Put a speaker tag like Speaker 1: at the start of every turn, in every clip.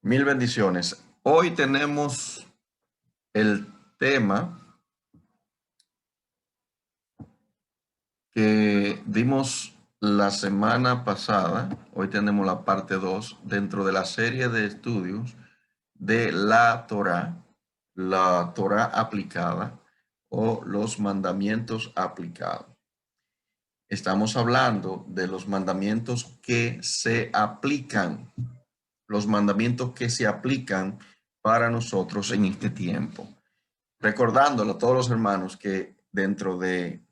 Speaker 1: Mil bendiciones. Hoy tenemos el tema que dimos la semana pasada. Hoy tenemos la parte 2 dentro de la serie de estudios de la Torá aplicada o los mandamientos aplicados. Estamos hablando de los mandamientos que se aplican, los mandamientos que se aplican para nosotros en este tiempo. Recordándolo a todos los hermanos que dentro de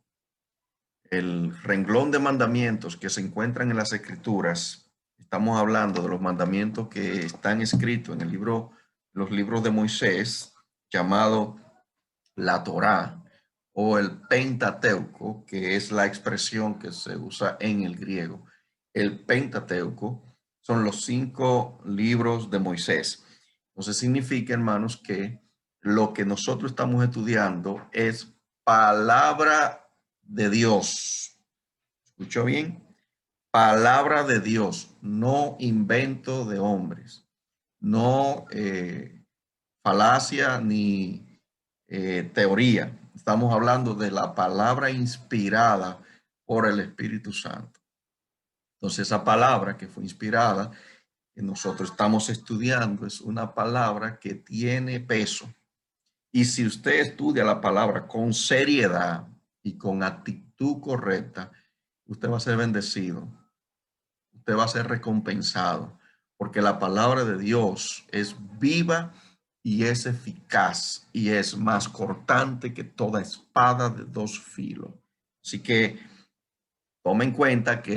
Speaker 1: el renglón de mandamientos que se encuentran en las escrituras, estamos hablando de los mandamientos que están escritos en los libros de Moisés, llamado la Torá o el Pentateuco, que es la expresión que se usa en el griego. El Pentateuco son los 5 libros de Moisés. Entonces significa, hermanos, que lo que nosotros estamos estudiando es palabra de Dios. ¿Escuchó bien? Palabra de Dios, no invento de hombres, no falacia ni teoría. Estamos hablando de la palabra inspirada por el Espíritu Santo. Entonces, esa palabra que fue inspirada, que nosotros estamos estudiando, es una palabra que tiene peso. Y si usted estudia la palabra con seriedad y con actitud correcta, usted va a ser bendecido, usted va a ser recompensado, porque la palabra de Dios es viva y es eficaz y es más cortante que toda espada de 2 filos. Así que tome en cuenta que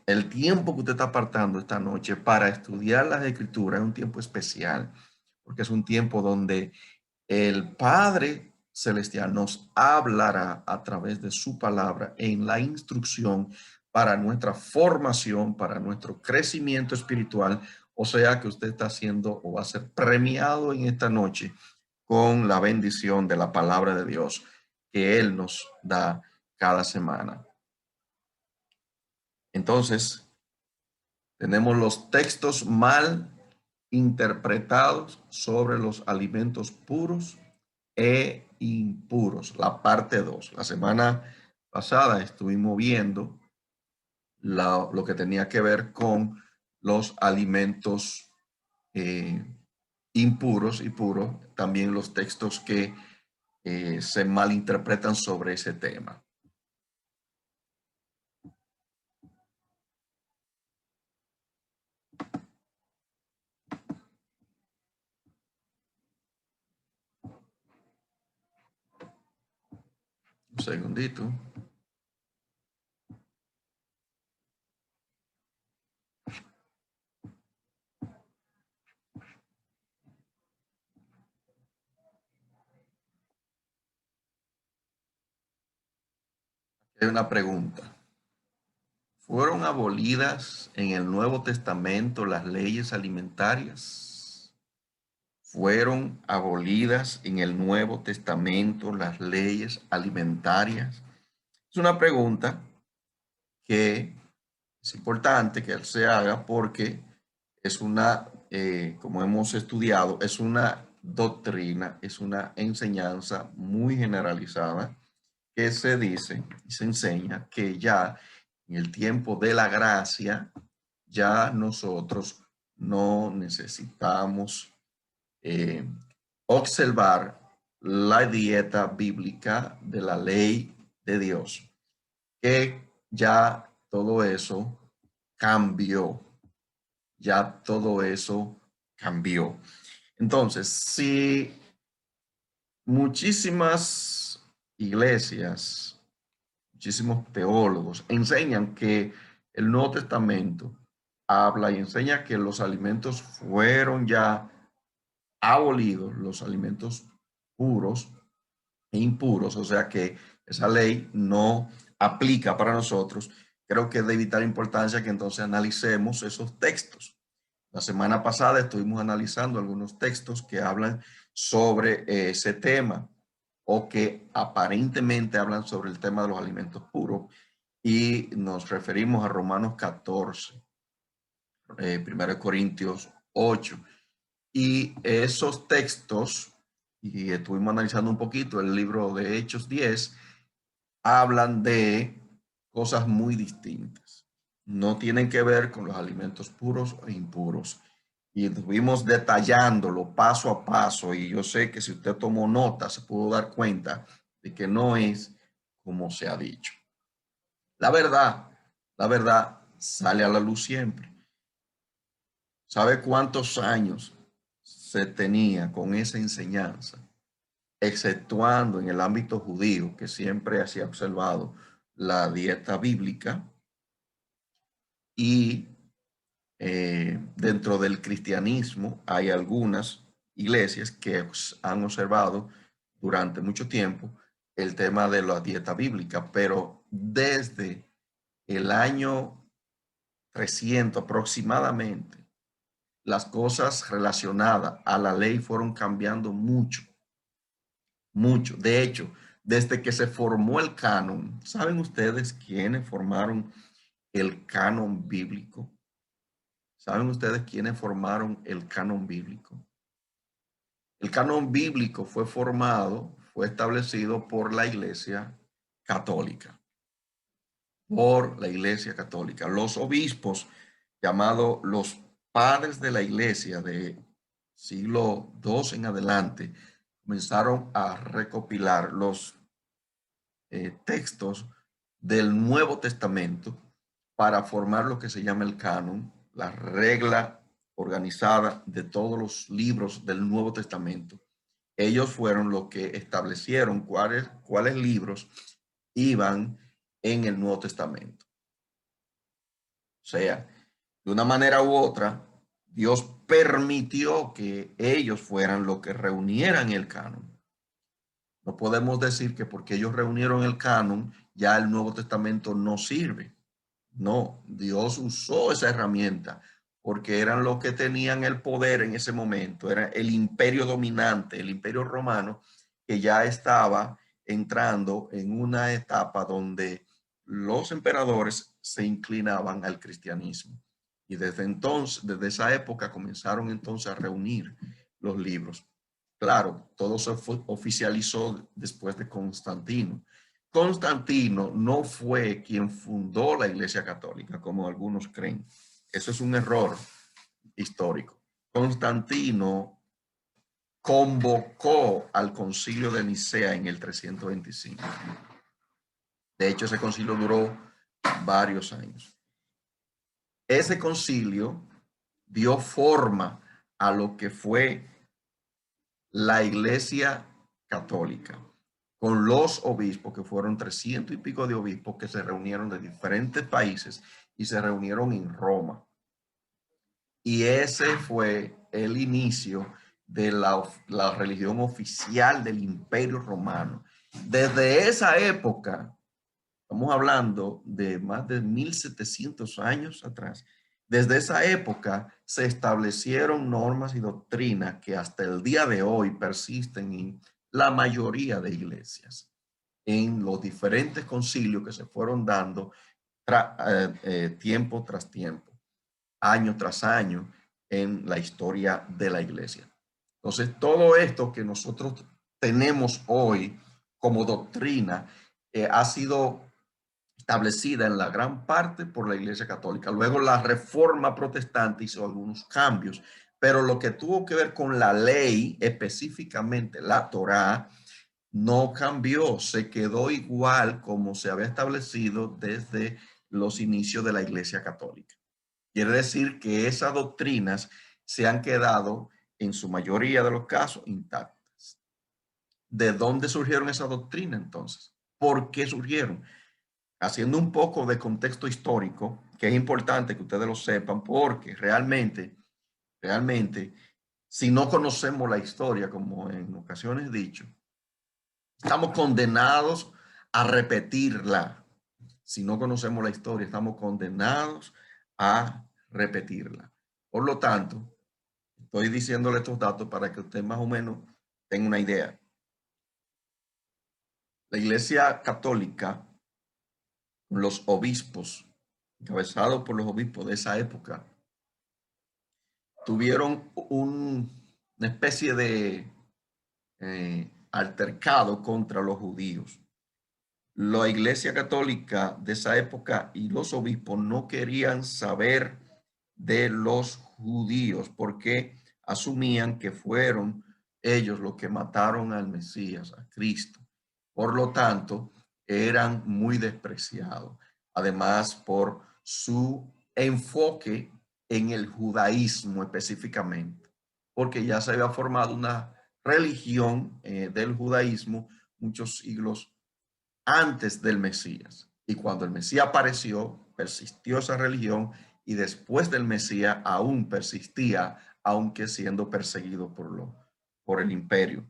Speaker 1: el tiempo que usted está apartando esta noche para estudiar las escrituras es un tiempo especial, porque es un tiempo donde el Padre Celestial nos hablará a través de su palabra en la instrucción para nuestra formación, para nuestro crecimiento espiritual. O sea que usted está haciendo o va a ser premiado en esta noche con la bendición de la palabra de Dios que Él nos da cada semana. Entonces, tenemos los textos mal interpretados sobre los alimentos puros e impuros, la parte 2. La semana pasada estuvimos viendo lo que tenía que ver con los alimentos impuros y puros, también los textos que se malinterpretan sobre ese tema. Un segundito. Hay una pregunta. ¿Fueron abolidas en el Nuevo Testamento las leyes alimentarias? ¿Fueron abolidas en el Nuevo Testamento las leyes alimentarias? Es una pregunta que es importante que se haga porque es como hemos estudiado, es una doctrina, es una enseñanza muy generalizada que se dice y se enseña que ya en el tiempo de la gracia, ya nosotros no necesitamos observar la dieta bíblica de la ley de Dios, que ya todo eso cambió, ya todo eso cambió. Entonces, si muchísimas iglesias, muchísimos teólogos enseñan que el Nuevo Testamento habla y enseña que los alimentos fueron ya abolidos, los alimentos puros e impuros, o sea que esa ley no aplica para nosotros. Creo que es de vital importancia que entonces analicemos esos textos. La semana pasada estuvimos analizando algunos textos que hablan sobre ese tema o que aparentemente hablan sobre el tema de los alimentos puros y nos referimos a Romanos 14, 1 Corintios 8. Y esos textos, y estuvimos analizando un poquito el libro de Hechos 10, hablan de cosas muy distintas. No tienen que ver con los alimentos puros e impuros. Y estuvimos detallándolo paso a paso. Y yo sé que si usted tomó nota, se pudo dar cuenta de que no es como se ha dicho. La verdad sale a la luz siempre. ¿Sabe cuántos años se tenía con esa enseñanza? Exceptuando en el ámbito judío, que siempre se ha observado la dieta bíblica, y dentro del cristianismo hay algunas iglesias que han observado durante mucho tiempo el tema de la dieta bíblica, pero desde el año 300 aproximadamente, las cosas relacionadas a la ley fueron cambiando mucho, mucho. De hecho, desde que se formó el canon, ¿saben ustedes quiénes formaron el canon bíblico? ¿Saben ustedes quiénes formaron el canon bíblico? El canon bíblico fue establecido por la Iglesia Católica, por la Iglesia Católica. Los obispos, llamados los padres de la Iglesia de siglo II en adelante, comenzaron a recopilar los textos del Nuevo Testamento para formar lo que se llama el canon, la regla organizada de todos los libros del Nuevo Testamento. Ellos fueron los que establecieron cuáles libros iban en el Nuevo Testamento. O sea, de una manera u otra, Dios permitió que ellos fueran los que reunieran el canon. No podemos decir que porque ellos reunieron el canon, ya el Nuevo Testamento no sirve. No, Dios usó esa herramienta porque eran los que tenían el poder en ese momento. Era el imperio dominante, el imperio romano, que ya estaba entrando en una etapa donde los emperadores se inclinaban al cristianismo. Y desde entonces, desde esa época, comenzaron entonces a reunir los libros. Claro, todo se oficializó después de Constantino. Constantino no fue quien fundó la Iglesia Católica, como algunos creen. Eso es un error histórico. Constantino convocó al concilio de Nicea en el 325. De hecho, ese concilio duró varios años. Ese concilio dio forma a lo que fue la Iglesia Católica, con los obispos, que fueron 300 y pico de obispos que se reunieron de diferentes países y se reunieron en Roma. Y ese fue el inicio de la religión oficial del Imperio Romano. Desde esa época, estamos hablando de más de 1700 años atrás, desde esa época se establecieron normas y doctrinas que hasta el día de hoy persisten en la mayoría de iglesias, en los diferentes concilios que se fueron dando tiempo tras tiempo, año tras año en la historia de la iglesia. Entonces, todo esto que nosotros tenemos hoy como doctrina ha sido establecida en la gran parte por la Iglesia Católica. Luego la Reforma Protestante hizo algunos cambios, pero lo que tuvo que ver con la ley, específicamente la Torá, no cambió, se quedó igual como se había establecido desde los inicios de la Iglesia Católica. Quiere decir que esas doctrinas se han quedado en su mayoría de los casos intactas. ¿De dónde surgieron esas doctrinas entonces? ¿Por qué surgieron? Haciendo un poco de contexto histórico, que es importante que ustedes lo sepan, porque realmente, si no conocemos la historia, como en ocasiones he dicho, estamos condenados a repetirla. Si no conocemos la historia, estamos condenados a repetirla. Por lo tanto, estoy diciéndole estos datos para que usted más o menos tenga una idea. La Iglesia Católica, los obispos, encabezados por los obispos de esa época, tuvieron una especie de altercado contra los judíos. La Iglesia Católica de esa época y los obispos no querían saber de los judíos porque asumían que fueron ellos los que mataron al Mesías, a Cristo. Por lo tanto, eran muy despreciados. Además, por su enfoque en el judaísmo específicamente, porque ya se había formado una religión del judaísmo muchos siglos antes del Mesías. Y cuando el Mesías apareció, persistió esa religión y después del Mesías aún persistía, aunque siendo perseguido por el imperio.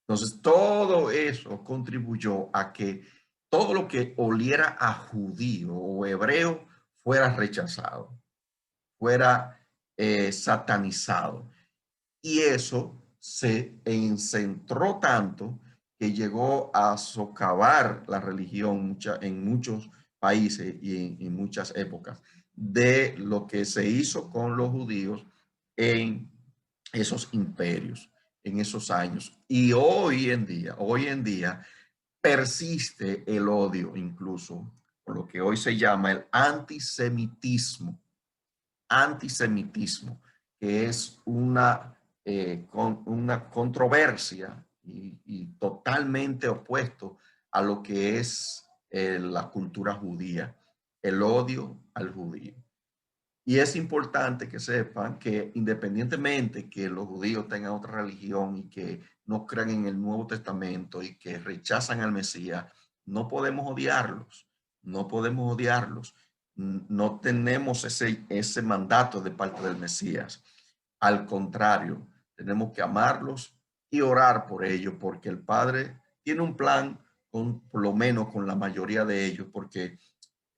Speaker 1: Entonces, todo eso contribuyó a que todo lo que oliera a judío o hebreo fuera rechazado, fuera satanizado. Y eso se encentró tanto que llegó a socavar la religión en muchos países y en muchas épocas de lo que se hizo con los judíos en esos imperios, en esos años. Y hoy en día persiste el odio incluso por lo que hoy se llama el antisemitismo, que es una controversia y totalmente opuesto a lo que es la cultura judía, el odio al judío. Y es importante que sepan que independientemente que los judíos tengan otra religión y que no crean en el Nuevo Testamento y que rechazan al Mesías, no podemos odiarlos, no podemos odiarlos. No tenemos ese mandato de parte del Mesías. Al contrario, tenemos que amarlos y orar por ellos, porque el Padre tiene un plan por lo menos con la mayoría de ellos, porque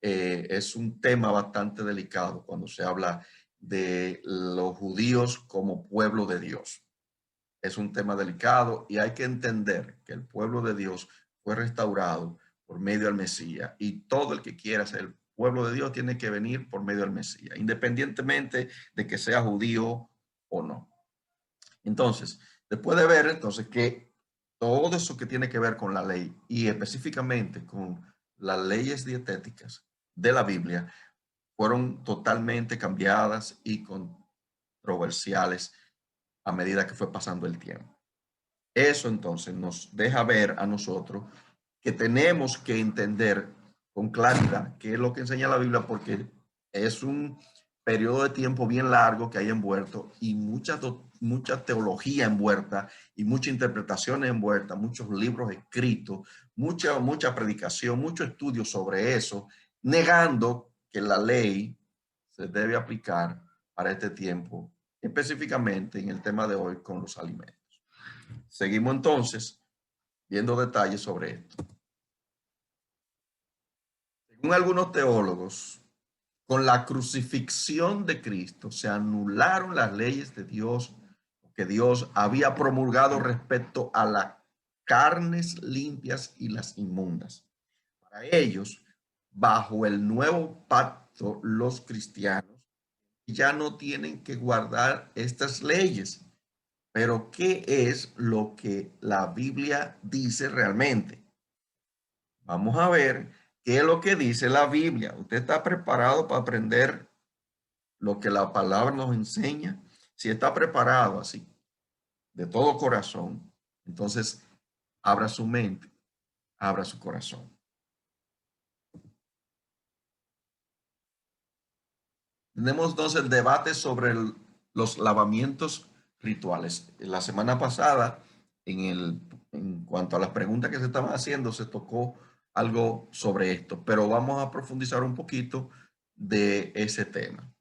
Speaker 1: es un tema bastante delicado cuando se habla de los judíos como pueblo de Dios. Es un tema delicado y hay que entender que el pueblo de Dios fue restaurado por medio del Mesías y todo el que quiera ser el pueblo de Dios tiene que venir por medio del Mesías, independientemente de que sea judío o no. Entonces, después de ver entonces que todo eso que tiene que ver con la ley y específicamente con las leyes dietéticas de la Biblia fueron totalmente cambiadas y controversiales a medida que fue pasando el tiempo. Eso entonces nos deja ver a nosotros que tenemos que entender con claridad qué es lo que enseña la Biblia, porque es un periodo de tiempo bien largo que hay envuelto y mucha teología envuelta y mucha interpretación envuelta, muchos libros escritos, mucha predicación, mucho estudio sobre eso, negando que la ley se debe aplicar para este tiempo, específicamente en el tema de hoy con los alimentos. Seguimos entonces viendo detalles sobre esto. Según algunos teólogos, con la crucifixión de Cristo se anularon las leyes de Dios que Dios había promulgado respecto a las carnes limpias y las inmundas. Para ellos, bajo el nuevo pacto, los cristianos ya no tienen que guardar estas leyes. Pero, ¿qué es lo que la Biblia dice realmente? Vamos a ver qué es lo que dice la Biblia. ¿Usted está preparado para aprender lo que la palabra nos enseña? Si está preparado así, de todo corazón, entonces abra su mente, abra su corazón. Tenemos entonces el debate sobre los lavamientos rituales. La semana pasada, en cuanto a las preguntas que se estaban haciendo, se tocó algo sobre esto, pero vamos a profundizar un poquito de ese tema.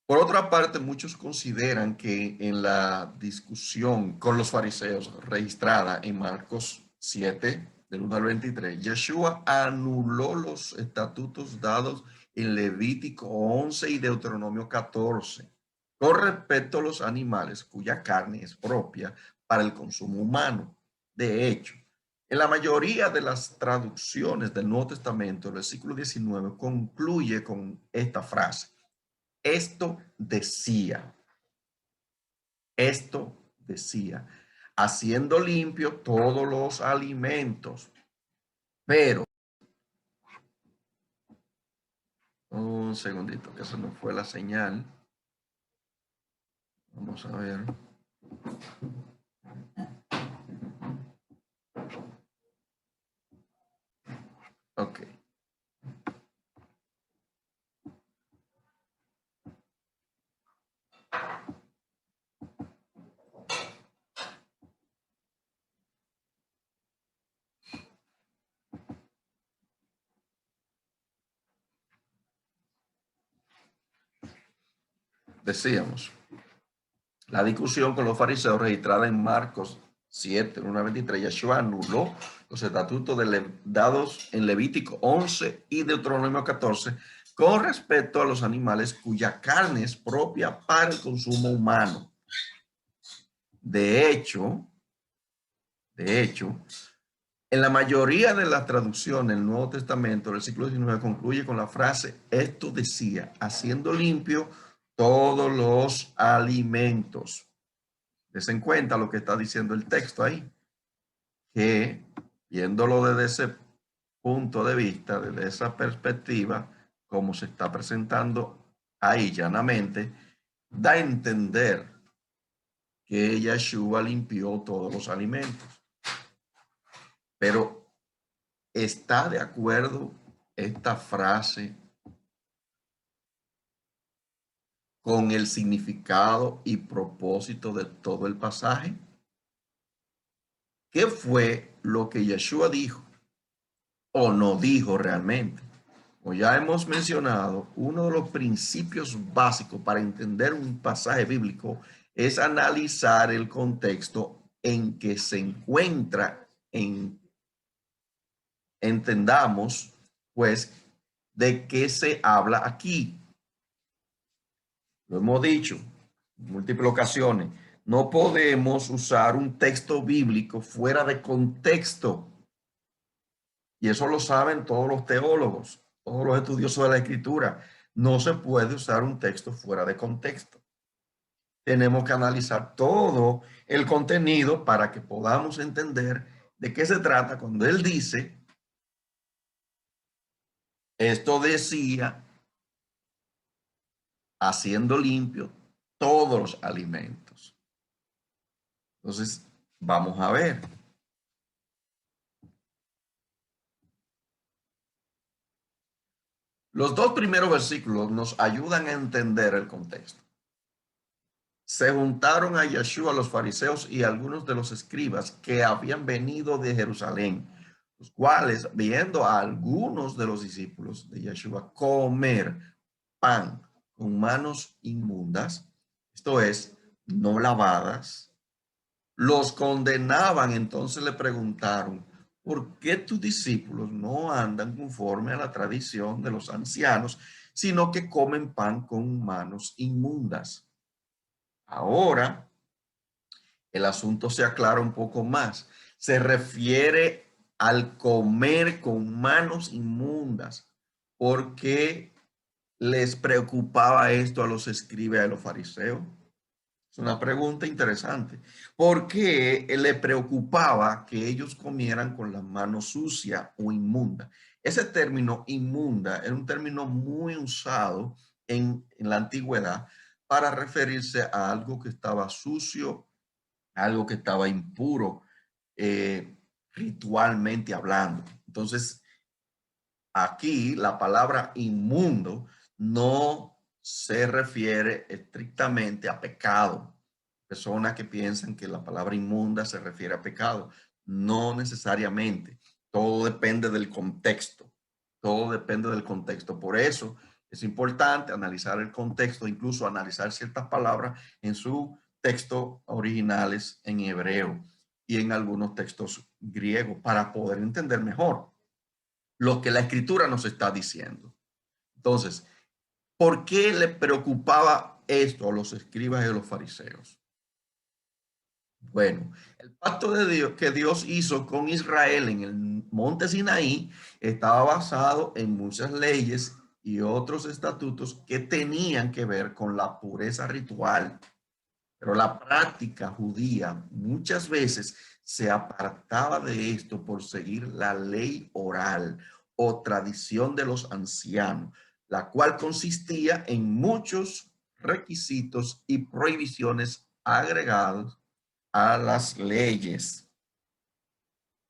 Speaker 1: Por otra parte, muchos consideran que en la discusión con los fariseos registrada en Marcos 7, del 1 al 23, Yeshua anuló los estatutos dados en Levítico 11 y Deuteronomio 14 con respecto a los animales cuya carne es propia para el consumo humano. De hecho, en la mayoría de las traducciones del Nuevo Testamento, el versículo 19 concluye con esta frase: Esto decía, haciendo limpio todos los alimentos. Pero, un segundito, que se nos fue la señal. Vamos a ver. Ok. Decíamos, la discusión con los fariseos registrada en Marcos 7, 1-23, Yeshua anuló los estatutos dados en Levítico 11 y Deuteronomio 14 con respecto a los animales cuya carne es propia para el consumo humano. De hecho, en la mayoría de las traducciones del Nuevo Testamento, el versículo 19 concluye con la frase, esto decía, haciendo limpio todos los alimentos. Des en cuenta lo que está diciendo el texto ahí, que viéndolo desde ese punto de vista, desde esa perspectiva, como se está presentando ahí llanamente, da a entender que Yeshua limpió todos los alimentos. Pero ¿está de acuerdo esta frase con el significado y propósito de todo el pasaje? ¿Qué fue lo que Yeshua dijo o no dijo realmente? Como ya hemos mencionado, uno de los principios básicos para entender un pasaje bíblico es analizar el contexto en que se encuentra, entendamos, pues, de qué se habla aquí. Lo hemos dicho en múltiples ocasiones. No podemos usar un texto bíblico fuera de contexto. Y eso lo saben todos los teólogos, todos los estudiosos de la Escritura. No se puede usar un texto fuera de contexto. Tenemos que analizar todo el contenido para que podamos entender de qué se trata cuando él dice, esto decía, haciendo limpio todos los alimentos. Entonces, vamos a ver. Los dos primeros versículos nos ayudan a entender el contexto. Se juntaron a Yeshua los fariseos y algunos de los escribas que habían venido de Jerusalén, los cuales, viendo a algunos de los discípulos de Yeshua comer pan con manos inmundas, esto es, no lavadas, los condenaban. Entonces le preguntaron, ¿por qué tus discípulos no andan conforme a la tradición de los ancianos, sino que comen pan con manos inmundas? Ahora el asunto se aclara un poco más. Se refiere al comer con manos inmundas. ¿Por qué les preocupaba esto a los escribas y a los fariseos? Es una pregunta interesante. ¿Por qué le preocupaba que ellos comieran con las manos sucias o inmundas? Ese término inmunda era un término muy usado en la antigüedad para referirse a algo que estaba sucio, algo que estaba impuro, ritualmente hablando. Entonces, aquí la palabra inmundo no se refiere estrictamente a pecado. Personas que piensan que la palabra inmunda se refiere a pecado. No necesariamente. Todo depende del contexto. Todo depende del contexto. Por eso es importante analizar el contexto, incluso analizar ciertas palabras en su texto originales en hebreo y en algunos textos griegos para poder entender mejor lo que la escritura nos está diciendo. Entonces, ¿por qué le preocupaba esto a los escribas y a los fariseos? Bueno, el pacto de Dios que Dios hizo con Israel en el monte Sinaí estaba basado en muchas leyes y otros estatutos que tenían que ver con la pureza ritual. Pero la práctica judía muchas veces se apartaba de esto por seguir la ley oral o tradición de los ancianos, la cual consistía en muchos requisitos y prohibiciones agregados a las leyes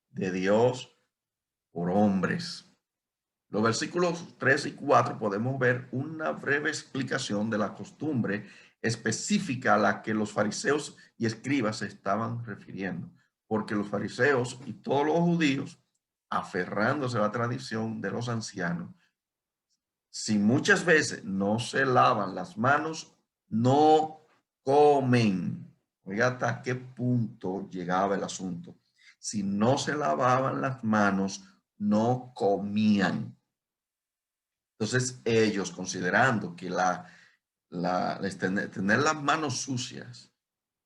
Speaker 1: de Dios por hombres. Los versículos 3 y 4 podemos ver una breve explicación de la costumbre específica a la que los fariseos y escribas se estaban refiriendo, porque los fariseos y todos los judíos, aferrándose a la tradición de los ancianos, si muchas veces no se lavan las manos, no comen. Oiga, hasta qué punto llegaba el asunto. Si no se lavaban las manos, no comían. Entonces ellos, considerando que tener las manos sucias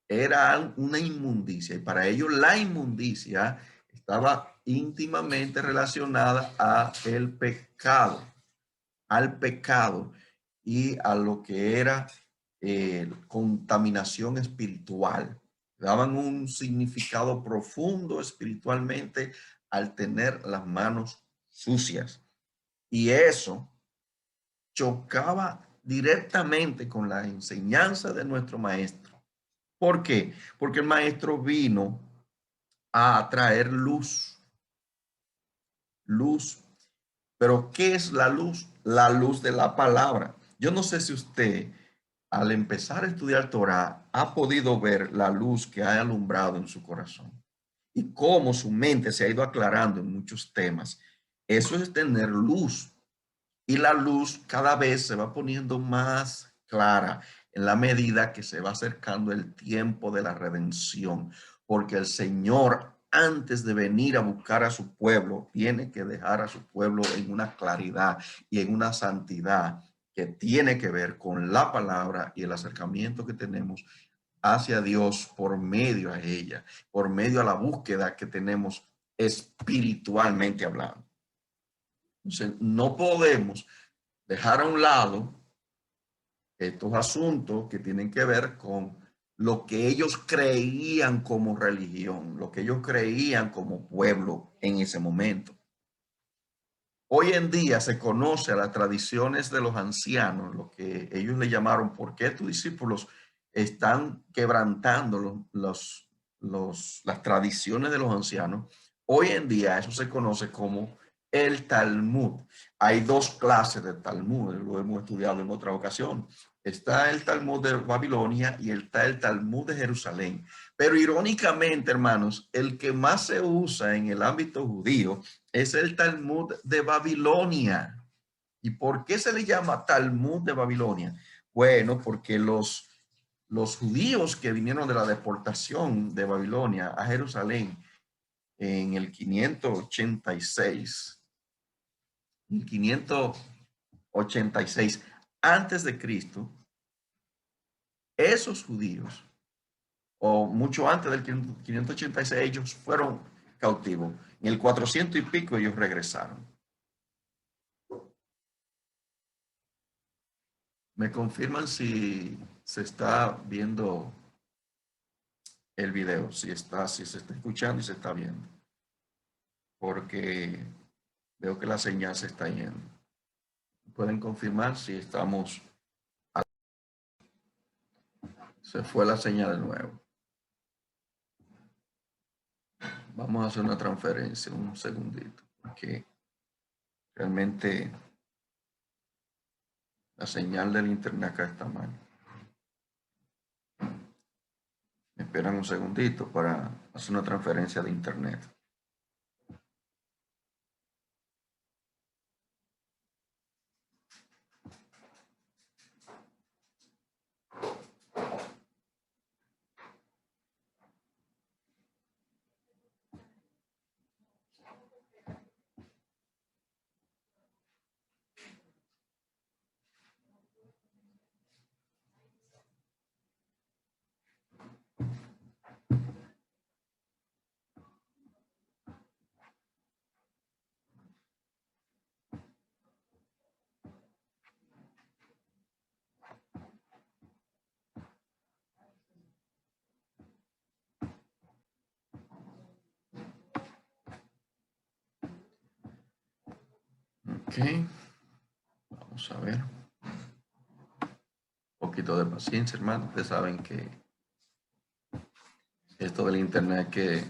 Speaker 1: era una inmundicia, y para ellos la inmundicia estaba íntimamente relacionada al pecado y a lo que era contaminación espiritual. Daban un significado profundo espiritualmente al tener las manos sucias. Y eso chocaba directamente con la enseñanza de nuestro maestro. ¿Por qué? Porque el maestro vino a traer luz. Luz. Pero ¿qué es la luz? La luz de la palabra. Yo no sé si usted, al empezar a estudiar Torah, ha podido ver la luz que ha alumbrado en su corazón y cómo su mente se ha ido aclarando en muchos temas. Eso es tener luz. Y la luz cada vez se va poniendo más clara en la medida que se va acercando el tiempo de la redención, porque el Señor, antes de venir a buscar a su pueblo, tiene que dejar a su pueblo en una claridad y en una santidad que tiene que ver con la palabra y el acercamiento que tenemos hacia Dios por medio a ella, por medio a la búsqueda que tenemos espiritualmente hablando. Entonces, no podemos dejar a un lado estos asuntos que tienen que ver con lo que ellos creían como religión, lo que ellos creían como pueblo en ese momento. Hoy en día se conoce a las tradiciones de los ancianos, lo que ellos le llamaron, ¿por qué tus discípulos están quebrantando las tradiciones de los ancianos? Hoy en día eso se conoce como el Talmud. Hay dos clases de Talmud, lo hemos estudiado en otra ocasión. Está el Talmud de Babilonia y está el Talmud de Jerusalén. Pero irónicamente, hermanos, el que más se usa en el ámbito judío es el Talmud de Babilonia. ¿Y por qué se le llama Talmud de Babilonia? Bueno, porque los judíos que vinieron de la deportación de Babilonia a Jerusalén en el 586, 586 antes de Cristo, esos judíos, o mucho antes del 586, ellos fueron cautivos. En el 400 y pico ellos regresaron. Me confirman si se está viendo el video, si se está escuchando y se está viendo, porque veo que la señal se está yendo. Pueden confirmar si estamos. Se fue la señal de nuevo. Vamos a hacer una transferencia, un segundito, porque realmente la señal del internet acá está mal. Me esperan un segundito para hacer una transferencia de internet. Ok, vamos a ver. Un poquito de paciencia, hermano. Ustedes saben que esto del internet hay que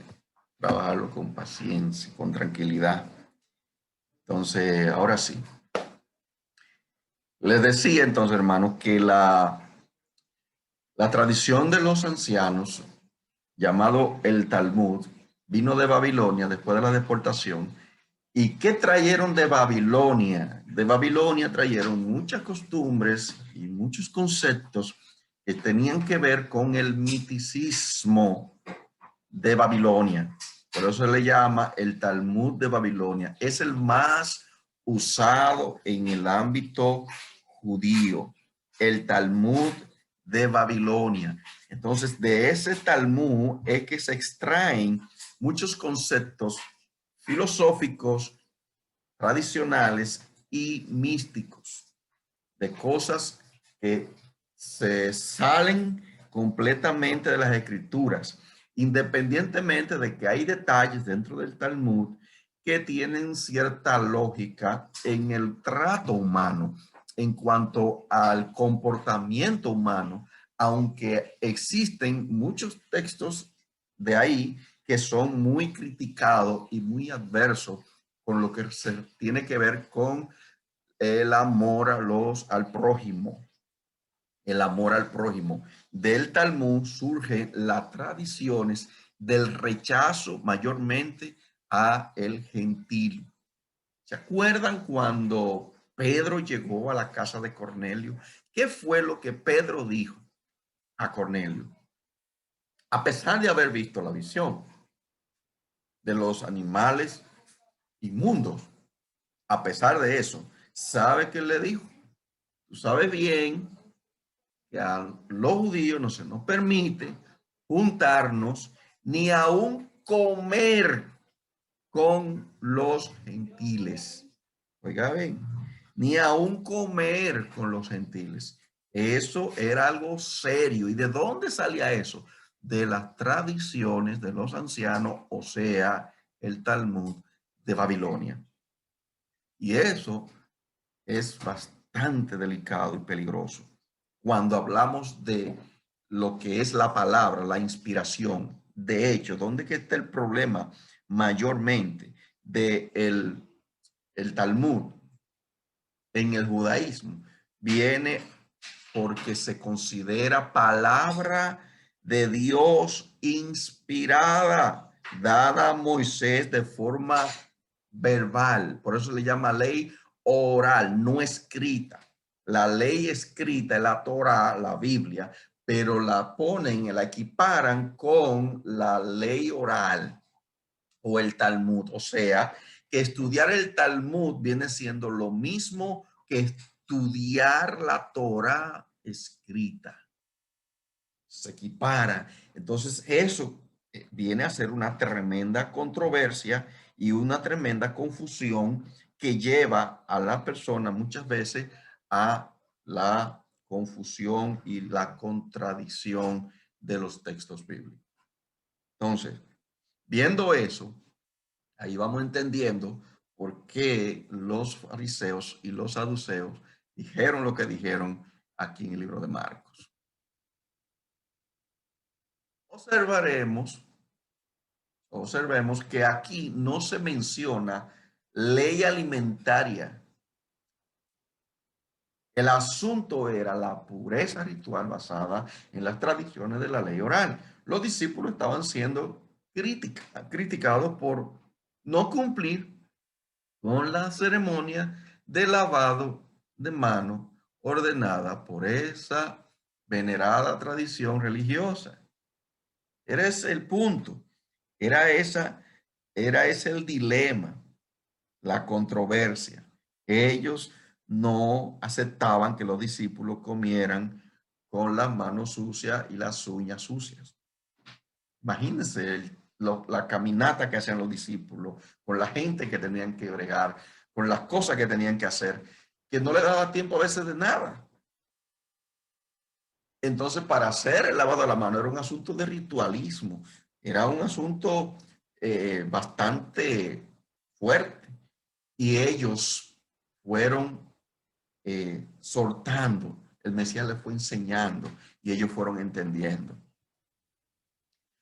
Speaker 1: trabajarlo con paciencia, con tranquilidad. Entonces, ahora sí. Les decía entonces, hermano, que la tradición de los ancianos, llamado el Talmud, vino de Babilonia después de la deportación. ¿Y qué trajeron de Babilonia? De Babilonia trajeron muchas costumbres y muchos conceptos que tenían que ver con el miticismo de Babilonia. Por eso se le llama el Talmud de Babilonia. Es el más usado en el ámbito judío, el Talmud de Babilonia. Entonces, de ese Talmud es que se extraen muchos conceptos filosóficos, tradicionales y místicos, de cosas que se salen completamente de las escrituras, independientemente de que hay detalles dentro del Talmud que tienen cierta lógica en el trato humano, en cuanto al comportamiento humano, aunque existen muchos textos de ahí que son muy criticados y muy adversos con lo que se tiene que ver con el amor al prójimo. El amor al prójimo. Del Talmud surgen las tradiciones del rechazo mayormente a el gentil. ¿Se acuerdan cuando Pedro llegó a la casa de Cornelio? ¿Qué fue lo que Pedro dijo a Cornelio? A pesar de haber visto la visión de los animales inmundos, a pesar de eso, ¿sabe qué le dijo? Tú sabes bien que a los judíos no se nos permite juntarnos ni aún comer con los gentiles. Oiga bien, ni aún comer con los gentiles. Eso era algo serio. ¿Y de dónde salía eso? De las tradiciones de los ancianos, o sea, el Talmud de Babilonia. Y eso es bastante delicado y peligroso cuando hablamos de lo que es la palabra, la inspiración. De hecho, ¿dónde que está el problema mayormente de el Talmud en el judaísmo? Viene porque se considera palabra de Dios inspirada, dada a Moisés de forma verbal. Por eso le llama ley oral, no escrita. La ley escrita es la Torah, la Biblia, pero la ponen, la equiparan con la ley oral o el Talmud. O sea, que estudiar el Talmud viene siendo lo mismo que estudiar la Torah escrita. Se equipara. Entonces, eso viene a ser una tremenda controversia y una tremenda confusión que lleva a la persona muchas veces a la confusión y la contradicción de los textos bíblicos. Entonces, viendo eso, ahí vamos entendiendo por qué los fariseos y los saduceos dijeron lo que dijeron aquí en el libro de Marcos. Observemos que aquí no se menciona ley alimentaria. El asunto era la pureza ritual basada en las tradiciones de la ley oral. Los discípulos estaban siendo criticados por no cumplir con la ceremonia de lavado de mano ordenada por esa venerada tradición religiosa. Era ese el punto, era ese el dilema, la controversia. Ellos no aceptaban que los discípulos comieran con las manos sucias y las uñas sucias. Imagínense la caminata que hacían los discípulos, con la gente que tenían que bregar, con las cosas que tenían que hacer, que no le daba tiempo a veces de nada. Entonces, para hacer el lavado de la mano era un asunto de ritualismo, era un asunto bastante fuerte. Y ellos fueron soltando, el Mesías les fue enseñando y ellos fueron entendiendo.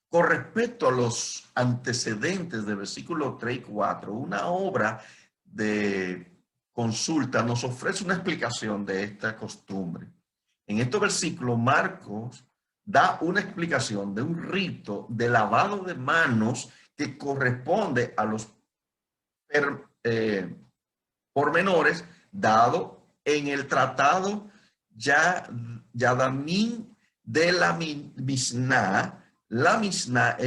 Speaker 1: Con respecto a los antecedentes de versículos 3 y 4, una obra de consulta nos ofrece una explicación de esta costumbre. En estos versículos, Marcos da una explicación de un rito de lavado de manos que corresponde a los pormenores dado en el tratado Yadamín de la Misná. La Misná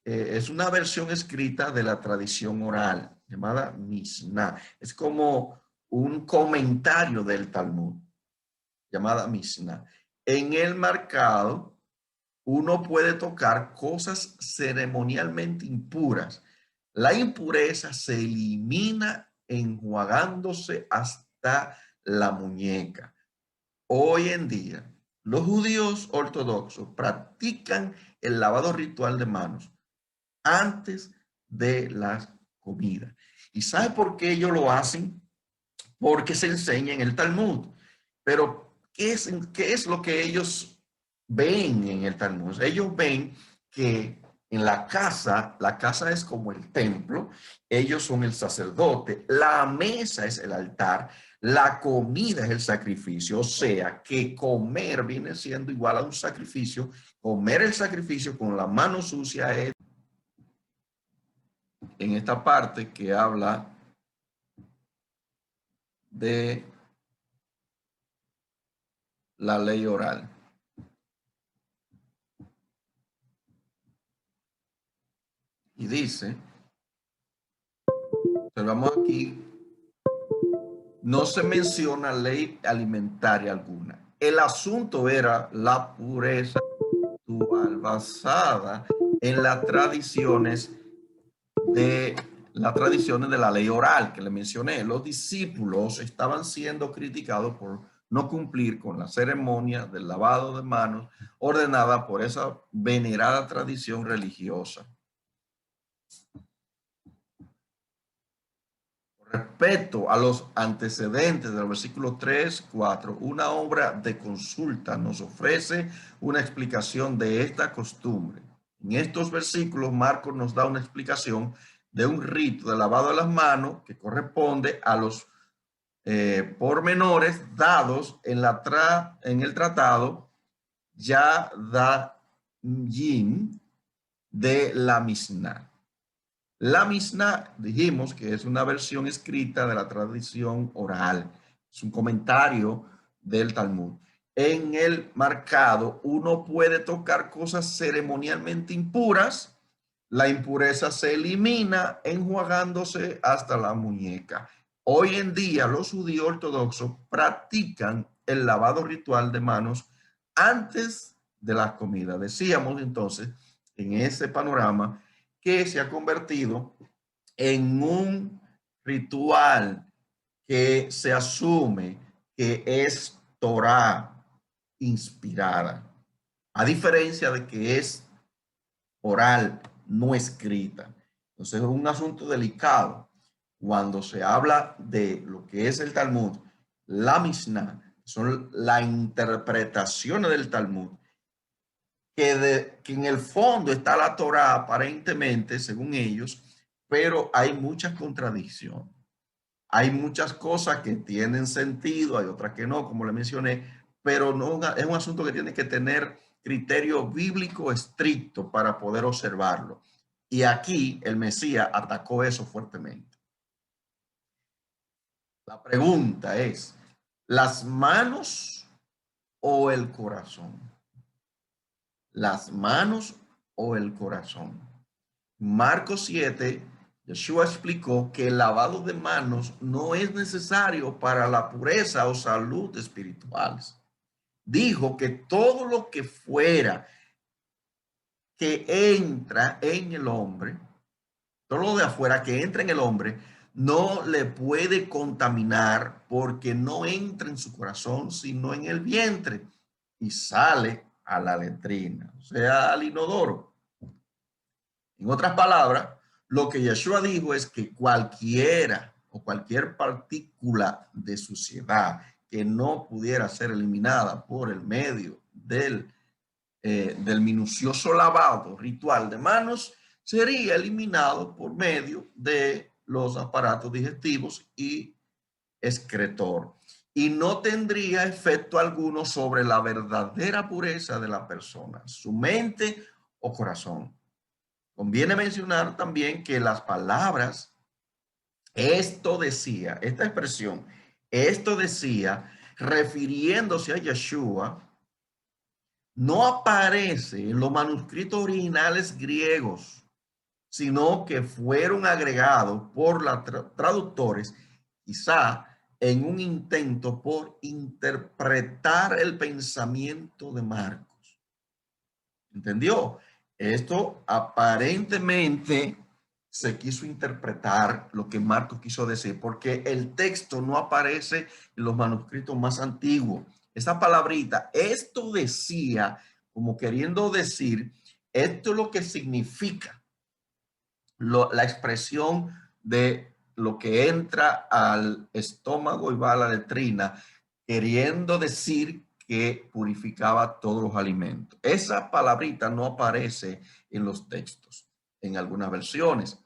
Speaker 1: es una versión escrita de la tradición oral llamada Misná. Es como un comentario del Talmud llamada Misná. En el marcado uno puede tocar cosas ceremonialmente impuras. La impureza se elimina enjuagándose hasta la muñeca. Hoy en día, los judíos ortodoxos practican el lavado ritual de manos antes de la comida. ¿Y sabe por qué ellos lo hacen? Porque se enseña en el Talmud. Pero, ¿qué es lo que ellos ven en el Talmud? Ellos ven que en la casa es como el templo, ellos son el sacerdote, la mesa es el altar, la comida es el sacrificio, o sea que comer viene siendo igual a un sacrificio, comer el sacrificio con la mano sucia es en esta parte que habla de la ley oral. Y dice, observamos aquí, no se menciona ley alimentaria alguna. El asunto era la pureza espiritual basada en las tradiciones de la ley oral que le mencioné. Los discípulos estaban siendo criticados por no cumplir con la ceremonia del lavado de manos ordenada por esa venerada tradición religiosa. Respecto a los antecedentes del versículo 3, 4, una obra de consulta nos ofrece una explicación de esta costumbre. En estos versículos, Marcos nos da una explicación de un rito de lavado de las manos que corresponde a los pormenores dados en el tratado Yadamín de la Misná. La Misná, dijimos que es una versión escrita de la tradición oral, es un comentario del Talmud. En el marcado uno puede tocar cosas ceremonialmente impuras, la impureza se elimina enjuagándose hasta la muñeca. Hoy en día los judíos ortodoxos practican el lavado ritual de manos antes de la comida. Decíamos entonces en ese panorama que se ha convertido en un ritual que se asume que es Torah inspirada, a diferencia de que es oral, no escrita. Entonces es un asunto delicado cuando se habla de lo que es el Talmud, la Mishnah, son las interpretaciones del Talmud, que en el fondo está la Torá aparentemente, según ellos, pero hay muchas contradicciones. Hay muchas cosas que tienen sentido, hay otras que no, como le mencioné, pero no, es un asunto que tiene que tener criterio bíblico estricto para poder observarlo. Y aquí el Mesías atacó eso fuertemente. La pregunta es, ¿las manos o el corazón? ¿Las manos o el corazón? Marcos 7, Yeshua explicó que el lavado de manos no es necesario para la pureza o salud espirituales. Dijo que todo lo que fuera que entra en el hombre, todo lo de afuera que entra en el hombre, no le puede contaminar porque no entra en su corazón, sino en el vientre y sale a la letrina, o sea, al inodoro. En otras palabras, lo que Yeshua dijo es que cualquiera o cualquier partícula de suciedad que no pudiera ser eliminada por el medio del minucioso lavado ritual de manos, sería eliminado por medio de los aparatos digestivos y excretor, y no tendría efecto alguno sobre la verdadera pureza de la persona, su mente o corazón. Conviene mencionar también que las palabras, esto decía, esta expresión, esto decía, refiriéndose a Yeshua, no aparece en los manuscritos originales griegos, sino que fueron agregados por los traductores, quizá en un intento por interpretar el pensamiento de Marcos. ¿Entendió? Esto aparentemente se quiso interpretar lo que Marcos quiso decir, porque el texto no aparece en los manuscritos más antiguos. Esa palabrita, esto decía, como queriendo decir, esto es lo que significa la expresión de lo que entra al estómago y va a la letrina, queriendo decir que purificaba todos los alimentos. Esa palabrita no aparece en los textos, en algunas versiones.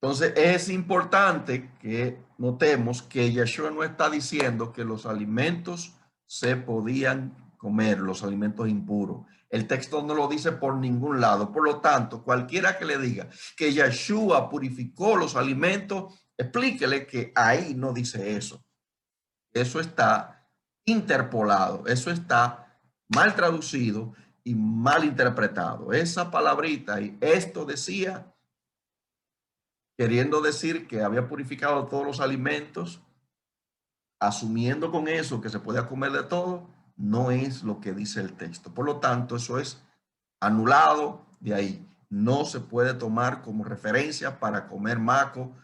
Speaker 1: Entonces es importante que notemos que Yeshua no está diciendo que los alimentos se podían comer, los alimentos impuros. El texto no lo dice por ningún lado. Por lo tanto, cualquiera que le diga que Yeshua purificó los alimentos, explíquele que ahí no dice eso. Eso está interpolado, eso está mal traducido y mal interpretado. Esa palabrita y esto decía, queriendo decir que había purificado todos los alimentos, asumiendo con eso que se podía comer de todo, no es lo que dice el texto. Por lo tanto, eso es anulado de ahí. No se puede tomar como referencia para comer maco,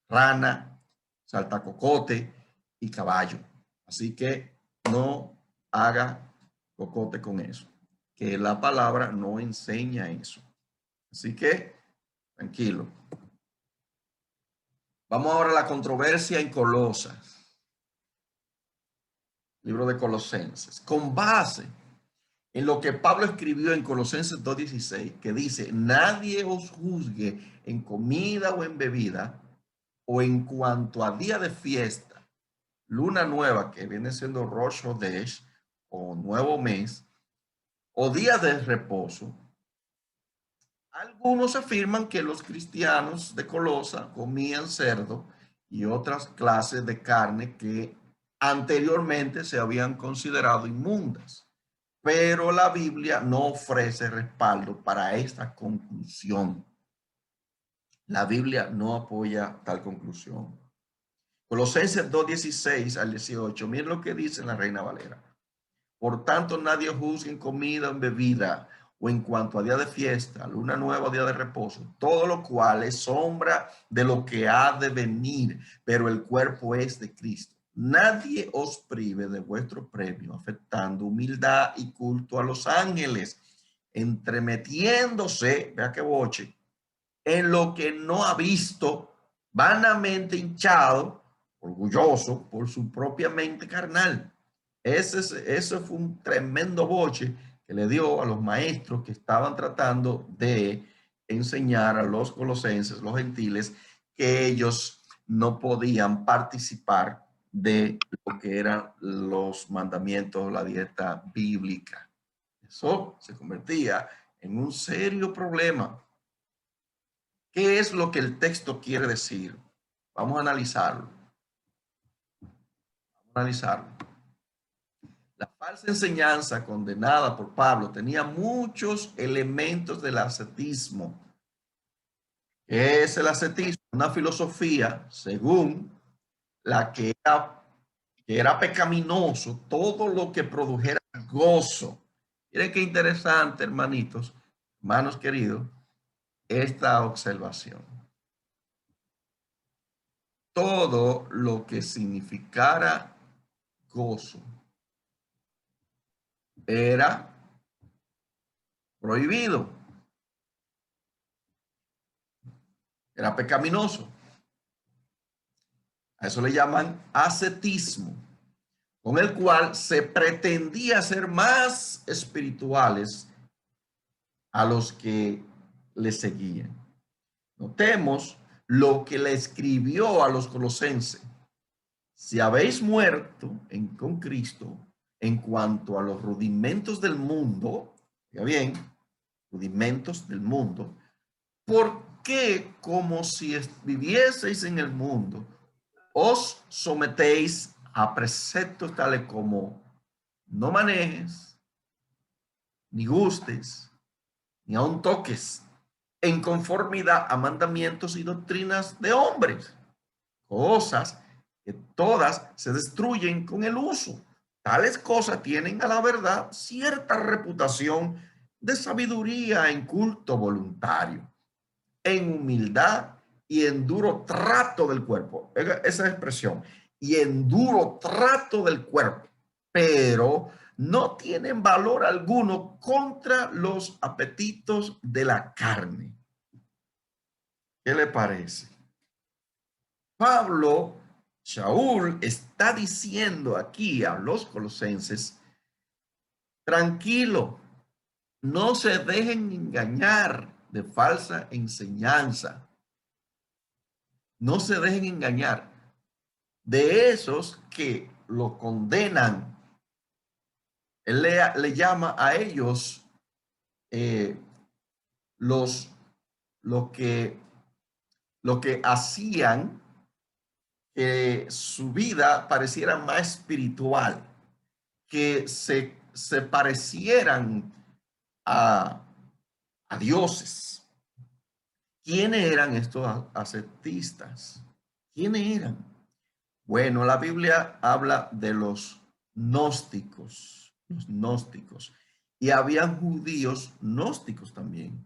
Speaker 1: rana, saltacocote y caballo. Así que no haga cocote con eso, que la palabra no enseña eso. Así que tranquilo. Vamos ahora a la controversia en Colosas. Libro de Colosenses. Con base en lo que Pablo escribió en Colosenses 2:16, que dice, nadie os juzgue en comida o en bebida, o en cuanto a día de fiesta, luna nueva, que viene siendo Rosh Hodesh, o nuevo mes, o día de reposo. Algunos afirman que los cristianos de Colosa comían cerdo y otras clases de carne que anteriormente se habían considerado inmundas, pero la Biblia no ofrece respaldo para esta conclusión. La Biblia no apoya tal conclusión. Colosenses 2:16 al 18, miren lo que dice la Reina Valera. Por tanto, nadie juzgue en comida o en bebida, o en cuanto a día de fiesta, luna nueva o día de reposo, todo lo cual es sombra de lo que ha de venir, pero el cuerpo es de Cristo. Nadie os prive de vuestro premio, afectando humildad y culto a los ángeles, entremetiéndose, vea qué boche, en lo que no ha visto, vanamente hinchado, orgulloso por su propia mente carnal. Eso fue un tremendo boche que le dio a los maestros que estaban tratando de enseñar a los colosenses, los gentiles, que ellos no podían participar de lo que eran los mandamientos, la dieta bíblica. Eso se convertía en un serio problema. ¿Qué es lo que el texto quiere decir? Vamos a analizarlo. La falsa enseñanza condenada por Pablo tenía muchos elementos del ascetismo. ¿Qué es el ascetismo? Una filosofía según la que era pecaminoso todo lo que produjera gozo. Miren qué interesante, hermanitos, hermanos queridos, esta observación. Todo lo que significara gozo era prohibido, era pecaminoso. A eso le llaman ascetismo, con el cual se pretendía ser más espirituales a los que le seguían. Notemos lo que le escribió a los colosenses. Si habéis muerto con Cristo en cuanto a los rudimentos del mundo, ya bien, rudimentos del mundo, ¿por qué como si vivieseis en el mundo, os sometéis a preceptos tales como no manejes, ni gustes, ni aun toques, en conformidad a mandamientos y doctrinas de hombres? Cosas que todas se destruyen con el uso. Tales cosas tienen a la verdad cierta reputación de sabiduría en culto voluntario, en humildad y en duro trato del cuerpo. Esa expresión, y en duro trato del cuerpo, pero no tienen valor alguno contra los apetitos de la carne. ¿Qué le parece? Pablo, Shaul, está diciendo aquí a los colosenses, tranquilo, no se dejen engañar de falsa enseñanza. No se dejen engañar de esos que lo condenan. Él le llama a ellos los lo que hacían que su vida pareciera más espiritual, que se parecieran a dioses. ¿Quiénes eran estos ascetistas? ¿Quiénes eran? Bueno, la Biblia habla de los gnósticos, y habían judíos gnósticos también.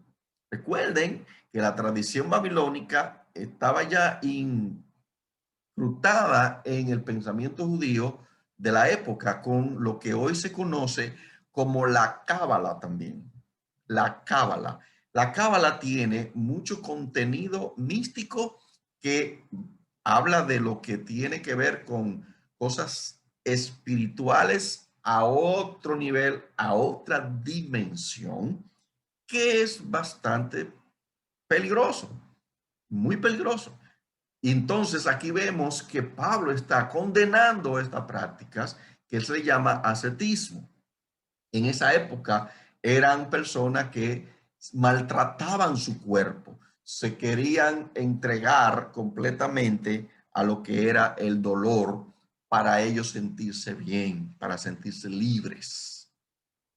Speaker 1: Recuerden que la tradición babilónica estaba ya incrustada en el pensamiento judío de la época con lo que hoy se conoce como la cábala también. La cábala. La cábala tiene mucho contenido místico que habla de lo que tiene que ver con cosas espirituales a otro nivel, a otra dimensión, que es bastante peligroso, muy peligroso. Y entonces aquí vemos que Pablo está condenando estas prácticas que se le llama ascetismo. En esa época eran personas que maltrataban su cuerpo, se querían entregar completamente a lo que era el dolor para ellos sentirse bien, para sentirse libres.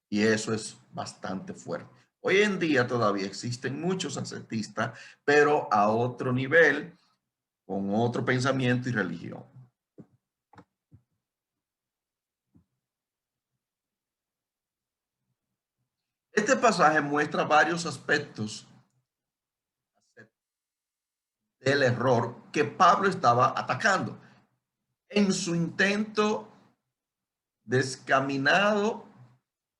Speaker 1: Y eso es bastante fuerte. Hoy en día todavía existen muchos ascetistas, pero a otro nivel, con otro pensamiento y religión. Este pasaje muestra varios aspectos del error que Pablo estaba atacando en su intento descaminado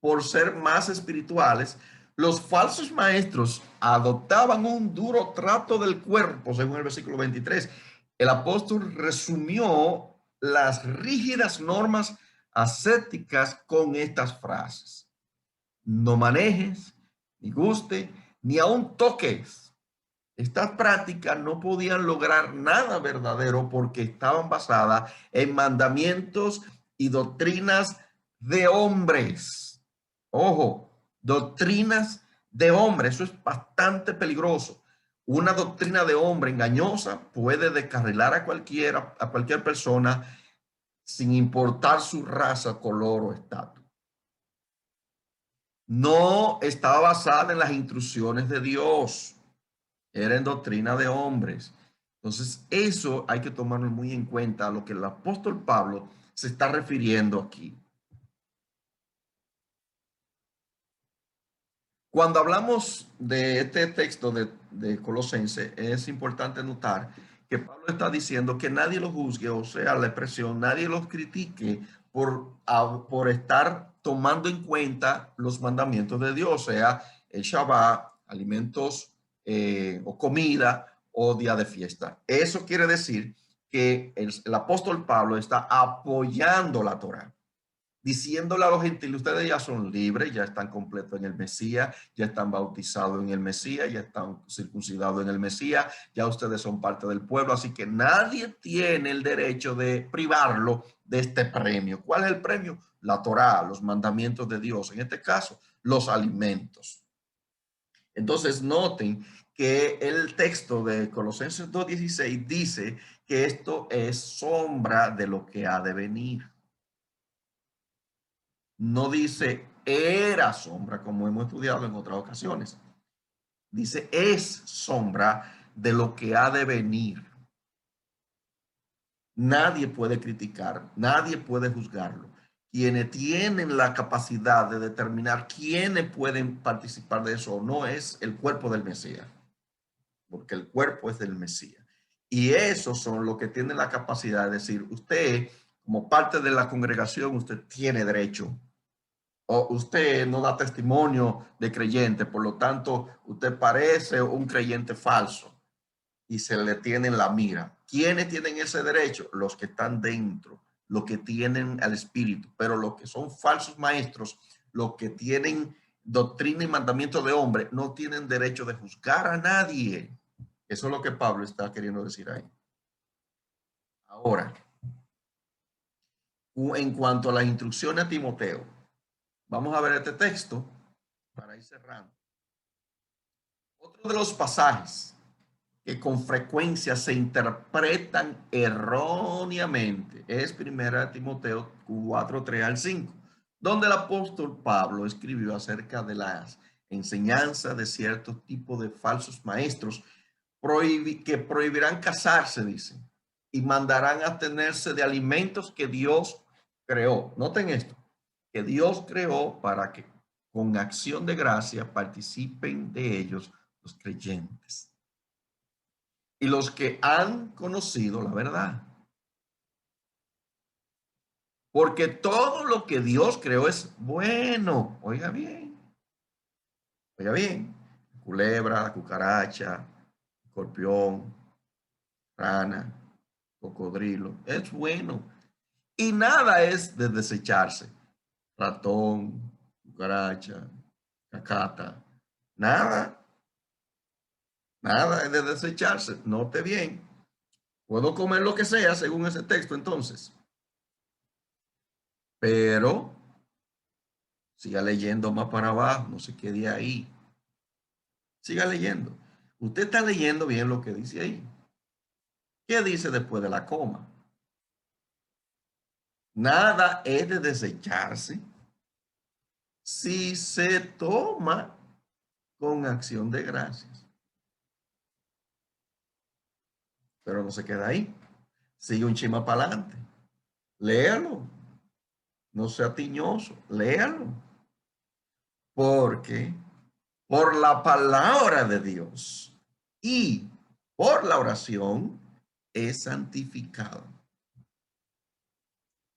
Speaker 1: por ser más espirituales. Los falsos maestros adoptaban un duro trato del cuerpo, según el versículo 23. El apóstol resumió las rígidas normas ascéticas con estas frases: no manejes, ni guste, ni aun toques. Estas prácticas no podían lograr nada verdadero porque estaban basadas en mandamientos y doctrinas de hombres. Ojo, doctrinas de hombres. Eso es bastante peligroso. Una doctrina de hombre engañosa puede descarrilar a cualquier persona sin importar su raza, color o estatus. No estaba basada en las instrucciones de Dios. Era en doctrina de hombres. Entonces, eso hay que tomarlo muy en cuenta a lo que el apóstol Pablo se está refiriendo aquí. Cuando hablamos de este texto de Colosenses, es importante notar que Pablo está diciendo que nadie lo juzgue, o sea, la expresión, nadie los critique por estar tomando en cuenta los mandamientos de Dios, o sea, el Shabbat, alimentos o comida o día de fiesta. Eso quiere decir que el apóstol Pablo está apoyando la Torá, diciéndole a los gentiles, ustedes ya son libres, ya están completos en el Mesías, ya están bautizados en el Mesías, ya están circuncidados en el Mesías, ya ustedes son parte del pueblo, así que nadie tiene el derecho de privarlo de este premio. ¿Cuál es el premio? La Torá, los mandamientos de Dios, en este caso, los alimentos. Entonces, noten que el texto de Colosenses 2:16 dice que esto es sombra de lo que ha de venir. No dice era sombra, como hemos estudiado en otras ocasiones. Dice es sombra de lo que ha de venir. Nadie puede criticar, nadie puede juzgarlo. Quienes tienen la capacidad de determinar quiénes pueden participar de eso o no es el cuerpo del Mesías, porque el cuerpo es del Mesías. Y esos son los que tienen la capacidad de decir, usted, como parte de la congregación, usted tiene derecho. O usted no da testimonio de creyente, por lo tanto, usted parece un creyente falso y se le tiene en la mira. ¿Quiénes tienen ese derecho? Los que están dentro, los que tienen al Espíritu, pero los que son falsos maestros, los que tienen doctrina y mandamiento de hombre, no tienen derecho de juzgar a nadie. Eso es lo que Pablo está queriendo decir ahí. Ahora, en cuanto a las instrucciones a Timoteo, vamos a ver este texto para ir cerrando. Otro de los pasajes que con frecuencia se interpretan erróneamente es 1 Timoteo 4, 3 al 5, donde el apóstol Pablo escribió acerca de las enseñanzas de ciertos tipos de falsos maestros que prohibirán casarse, dice, y mandarán abstenerse de alimentos que Dios creó. Noten esto, que Dios creó para que con acción de gracia participen de ellos los creyentes y los que han conocido la verdad. Porque todo lo que Dios creó es bueno. Oiga bien. Oiga bien. Culebra, cucaracha, escorpión, rana, cocodrilo. Es bueno. Y nada es de desecharse. Ratón, cucaracha, cacata. Nada. Nada es de desecharse. Note bien. Puedo comer lo que sea según ese texto entonces. Pero siga leyendo más para abajo, no se quede ahí. Siga leyendo. Usted está leyendo bien lo que dice ahí. ¿Qué dice después de la coma? Nada es de desecharse si se toma con acción de gracias. Pero no se queda ahí. Sigue un chima para adelante. Léalo. No sea tiñoso. Léalo. Porque por la palabra de Dios y por la oración es santificado.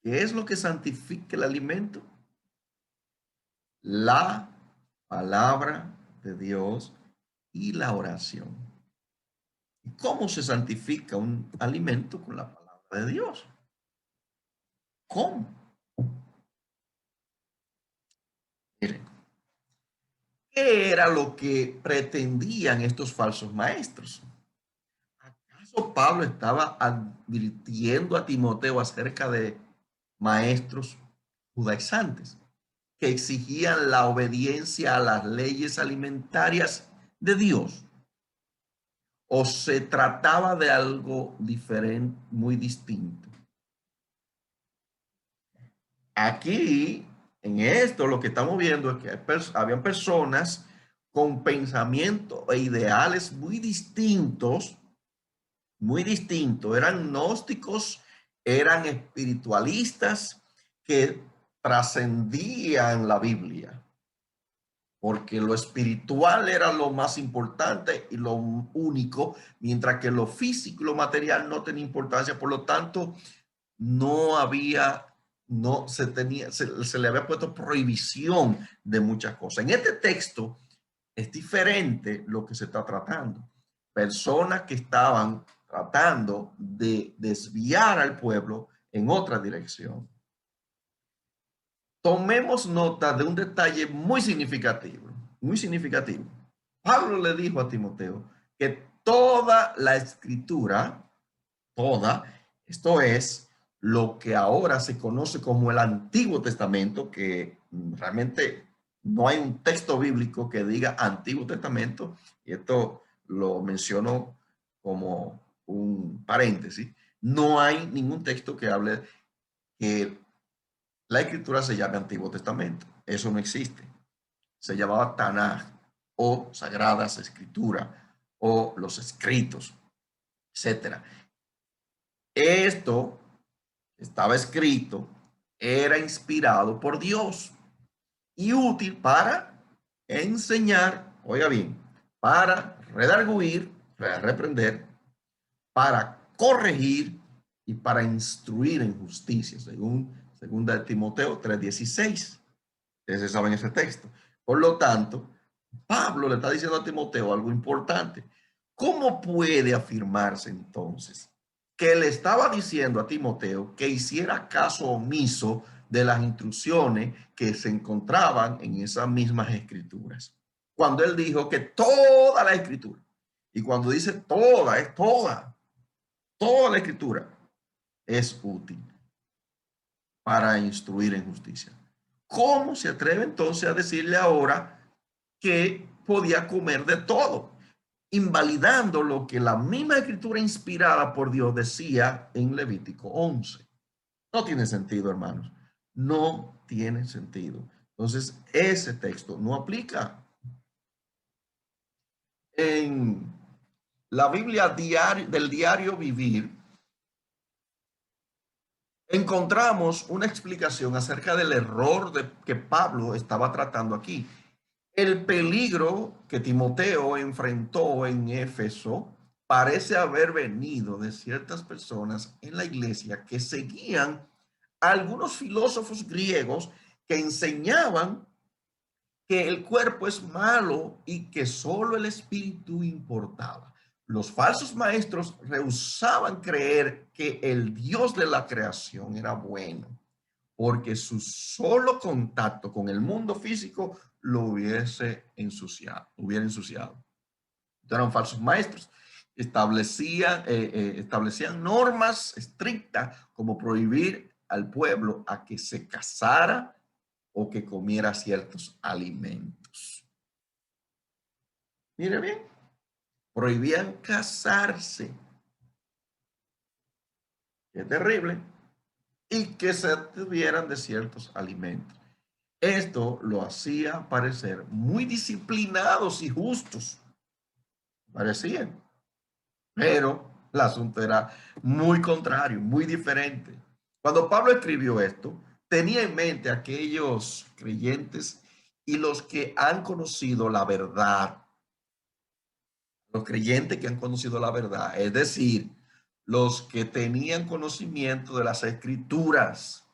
Speaker 1: ¿Qué es lo que santifica el alimento? La palabra de Dios y la oración. ¿Y cómo se santifica un alimento con la palabra de Dios? ¿Cómo? Miren, ¿qué era lo que pretendían estos falsos maestros? ¿Acaso Pablo estaba advirtiendo a Timoteo acerca de maestros judaizantes que exigían la obediencia a las leyes alimentarias de Dios? ¿O se trataba de algo diferente, muy distinto? Aquí, en esto, lo que estamos viendo es que habían personas con pensamientos e ideales muy distintos. Eran gnósticos, eran espiritualistas que trascendían la Biblia, porque lo espiritual era lo más importante y lo único, mientras que lo físico y lo material no tenía importancia. Por lo tanto, no había, no se tenía, se le había puesto prohibición de muchas cosas. En este texto es diferente lo que se está tratando. Personas que estaban tratando de desviar al pueblo en otra dirección. Tomemos nota de un detalle muy significativo, muy significativo. Pablo le dijo a Timoteo que toda la escritura, toda, esto es lo que ahora se conoce como el Antiguo Testamento, que realmente no hay un texto bíblico que diga Antiguo Testamento, y esto lo menciono como un paréntesis. No hay ningún texto que hable que la escritura se llame Antiguo Testamento. Eso no existe. Se llamaba Tanaj o Sagradas Escrituras o los escritos, etcétera. Esto estaba escrito, era inspirado por Dios y útil para enseñar, oiga bien, para redarguir, para reprender, para corregir y para instruir en justicia, según 2 Timoteo 3:16. Ustedes saben ese texto. Por lo tanto, Pablo le está diciendo a Timoteo algo importante. ¿Cómo puede afirmarse entonces que le estaba diciendo a Timoteo que hiciera caso omiso de las instrucciones que se encontraban en esas mismas escrituras? Cuando él dijo que toda la escritura, y cuando dice toda, es toda la escritura es útil para instruir en justicia. ¿Cómo se atreve entonces a decirle ahora que podía comer de todo, invalidando lo que la misma escritura inspirada por Dios decía en Levítico 11? No tiene sentido, hermanos. No tiene sentido. Entonces, ese texto no aplica. En la Biblia del diario vivir, encontramos una explicación acerca del error que Pablo estaba tratando aquí. El peligro que Timoteo enfrentó en Éfeso parece haber venido de ciertas personas en la iglesia que seguían a algunos filósofos griegos que enseñaban que el cuerpo es malo y que solo el espíritu importaba. Los falsos maestros rehusaban creer que el Dios de la creación era bueno, porque su solo contacto con el mundo físico lo hubiera ensuciado. Eran falsos maestros. Establecían normas estrictas como prohibir al pueblo a que se casara o que comiera ciertos alimentos. Mire bien, prohibían casarse. Qué terrible. Y que se tuvieran de ciertos alimentos. Esto lo hacía parecer muy disciplinados y justos. Parecían. Pero el asunto era muy contrario, muy diferente. Cuando Pablo escribió esto, tenía en mente a aquellos creyentes y los que han conocido la verdad, los creyentes que han conocido la verdad, es decir, los que tenían conocimiento de las escrituras,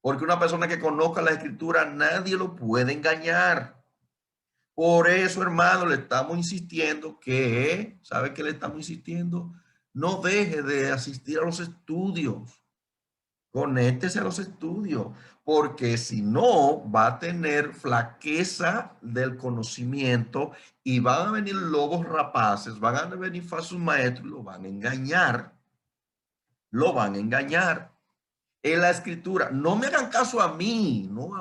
Speaker 1: porque una persona que conozca la escritura nadie lo puede engañar. Por eso, hermano, le estamos insistiendo que, ¿sabe qué le estamos insistiendo? No deje de asistir a los estudios, conéctese a los estudios, porque si no, va a tener flaqueza del conocimiento y van a venir lobos rapaces, van a venir falsos maestros, lo van a engañar, lo van a engañar. En la escritura, no me hagan caso a mí, no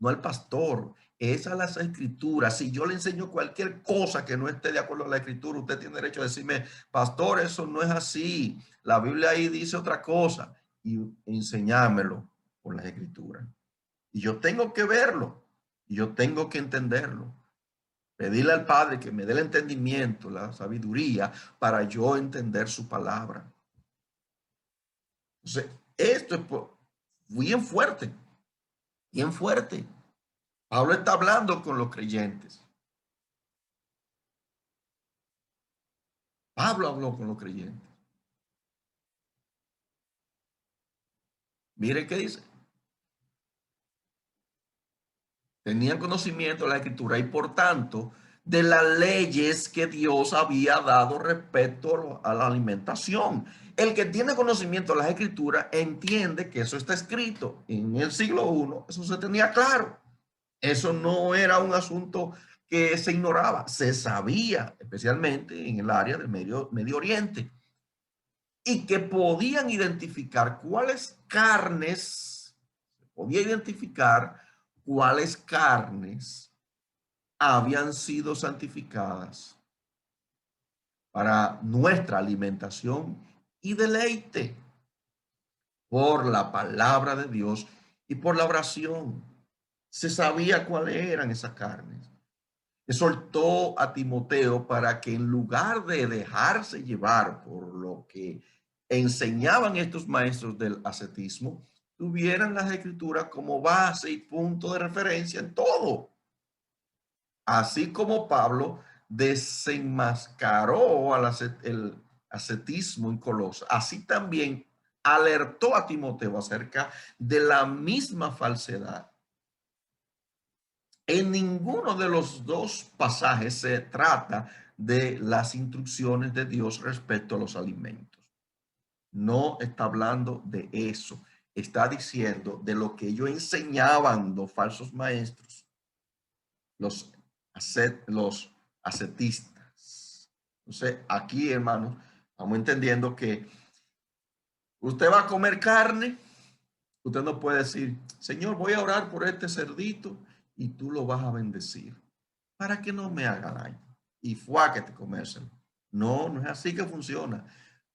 Speaker 1: al pastor, es a las escrituras. Si yo le enseño cualquier cosa que no esté de acuerdo a la escritura, usted tiene derecho a decirme, pastor, eso no es así. La Biblia ahí dice otra cosa y enseñármelo por las escrituras. Y yo tengo que verlo, y yo tengo que entenderlo. Pedirle al Padre que me dé el entendimiento, la sabiduría, para yo entender su palabra. Entonces, esto es bien fuerte, bien fuerte. Pablo está hablando con los creyentes. Pablo habló con los creyentes. Mire qué dice. Tenían conocimiento de la escritura y por tanto de las leyes que Dios había dado respecto a la alimentación. El que tiene conocimiento de las escrituras entiende que eso está escrito en el siglo I, eso se tenía claro. Eso no era un asunto que se ignoraba, se sabía, especialmente en el área del Medio Oriente, y que podían identificar cuáles carnes habían sido santificadas para nuestra alimentación y deleite por la palabra de Dios y por la oración. Se sabía cuáles eran esas carnes. Exhortó a Timoteo para que en lugar de dejarse llevar por lo que enseñaban estos maestros del ascetismo, tuvieran las escrituras como base y punto de referencia en todo. Así como Pablo desenmascaró el ascetismo en Colosas, así también alertó a Timoteo acerca de la misma falsedad. En ninguno de los dos pasajes se trata de las instrucciones de Dios respecto a los alimentos. No está hablando de eso. Está diciendo de lo que ellos enseñaban los falsos maestros, los ascetistas. Entonces, aquí, hermanos, estamos entendiendo que usted va a comer carne. Usted no puede decir, Señor, voy a orar por este cerdito y tú lo vas a bendecir para que no me haga daño. Y fuáquete comérselo. No, no es así que funciona.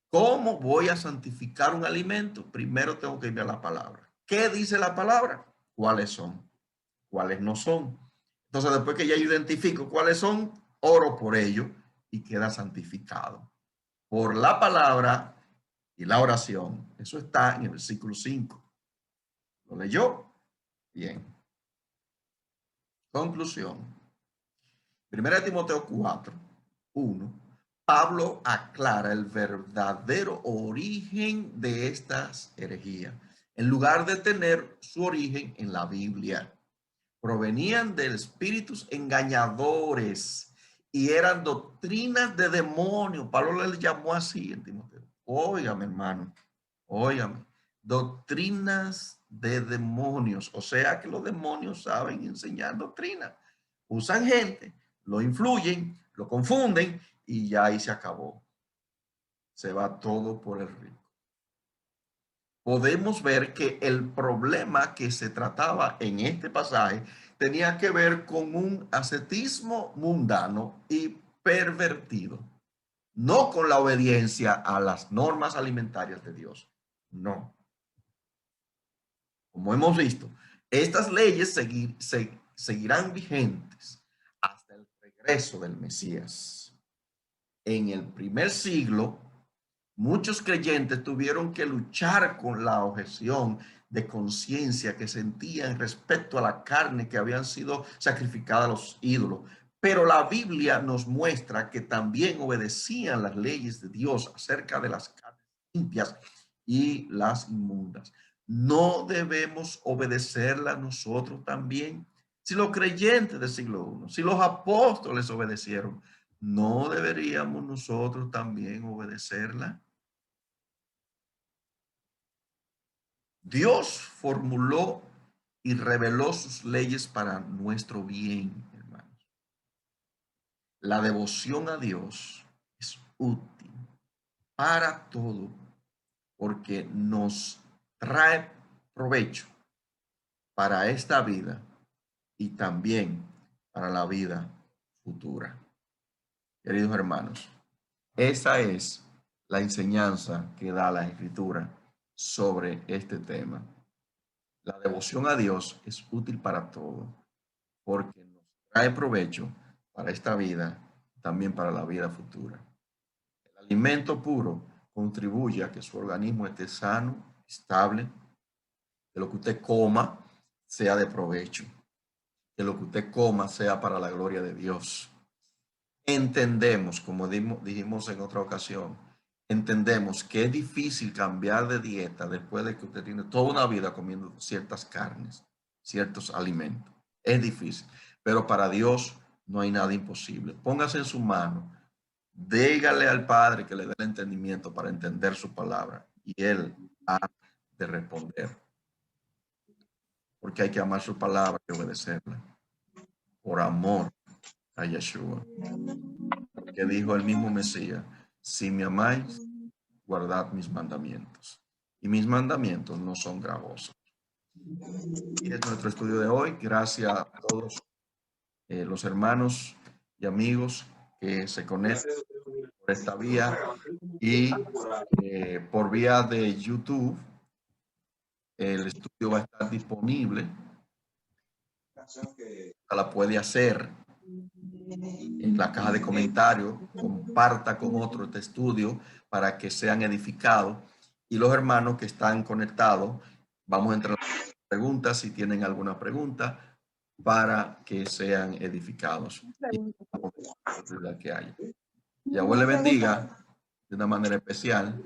Speaker 1: ¿Cómo voy a santificar un alimento? Primero tengo que ir a la palabra. ¿Qué dice la palabra? ¿Cuáles son? ¿Cuáles no son? Entonces, después que ya identifico cuáles son, oro por ello y queda santificado por la palabra y la oración. Eso está en el versículo 5. ¿Lo leyó? Bien. Conclusión. 1 Timoteo 4:1. Pablo aclara el verdadero origen de estas herejías, en lugar de tener su origen en la Biblia. Provenían de espíritus engañadores y eran doctrinas de demonios. Pablo le llamó así en Timoteo. Óigame, hermano, óigame. Doctrinas de demonios. O sea que los demonios saben enseñar doctrina. Usan gente, lo influyen, lo confunden y ya ahí se acabó. Se va todo por el rico. Podemos ver que el problema que se trataba en este pasaje tenía que ver con un ascetismo mundano y pervertido, no con la obediencia a las normas alimentarias de Dios. No. Como hemos visto, estas leyes seguirán vigentes hasta el regreso del Mesías. En el primer siglo, muchos creyentes tuvieron que luchar con la objeción de conciencia que sentían respecto a la carne que habían sido sacrificada a los ídolos. Pero la Biblia nos muestra que también obedecían las leyes de Dios acerca de las carnes limpias y las inmundas. ¿No debemos obedecerlas nosotros también? Si los creyentes del siglo I, si los apóstoles obedecieron, ¿no deberíamos nosotros también obedecerla? Dios formuló y reveló sus leyes para nuestro bien, hermanos. La devoción a Dios es útil para todo porque nos trae provecho para esta vida y también para la vida futura. Queridos hermanos, esa es la enseñanza que da la Escritura sobre este tema. La devoción a Dios es útil para todo, porque nos trae provecho para esta vida, también para la vida futura. El alimento puro contribuye a que su organismo esté sano, estable, que lo que usted coma sea de provecho, que lo que usted coma sea para la gloria de Dios. Entendemos, como dijimos en otra ocasión, entendemos que es difícil cambiar de dieta después de que usted tiene toda una vida comiendo ciertas carnes, ciertos alimentos. Es difícil, pero para Dios no hay nada imposible. Póngase en su mano. Dígale al Padre que le dé el entendimiento para entender su palabra y Él ha de responder. Porque hay que amar su palabra y obedecerla. Por amor a Yeshua. Que dijo el mismo Mesías, si me amáis, guardad mis mandamientos. Y mis mandamientos no son gravosos. Y es nuestro estudio de hoy. Gracias a todos los hermanos y amigos que se conectan por esta vía y por vía de YouTube. El estudio va a estar disponible. La puede hacer en la caja de comentarios. Comparta con otro este estudio para que sean edificados. Y los hermanos que están conectados, vamos a entrar a las preguntas si tienen alguna pregunta para que sean edificados. Y que haya. Yahweh le bendiga de una manera especial.